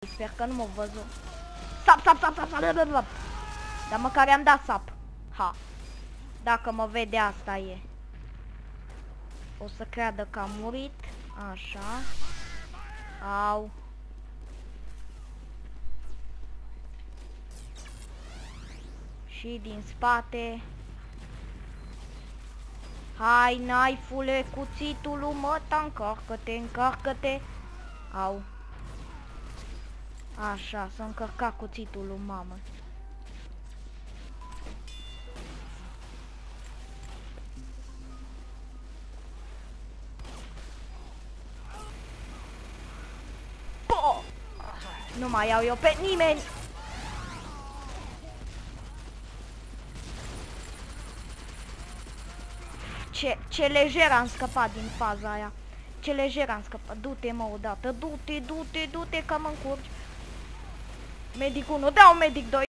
Sper că nu m-au văzut. Sap, sap, sap, sap, sap, sap. Dar măcar i-am dat sap. Ha. Dacă mă vede, asta e. O să creadă că am murit. Așa. Au. Și din spate. Hai, naifule, cuțitul lui măta, încarcă-te, încarcă-te. Au. Așa, s-a încărcat cuțitul lui mamă. Po! Nu mai iau eu pe nimeni. Ce lejer am scăpat din faza aia. Ce lejer am scăpat. Du-te, mă, odată. Du-te, du-te, du-te, că mă încurci. Medic 1, dau medic 2.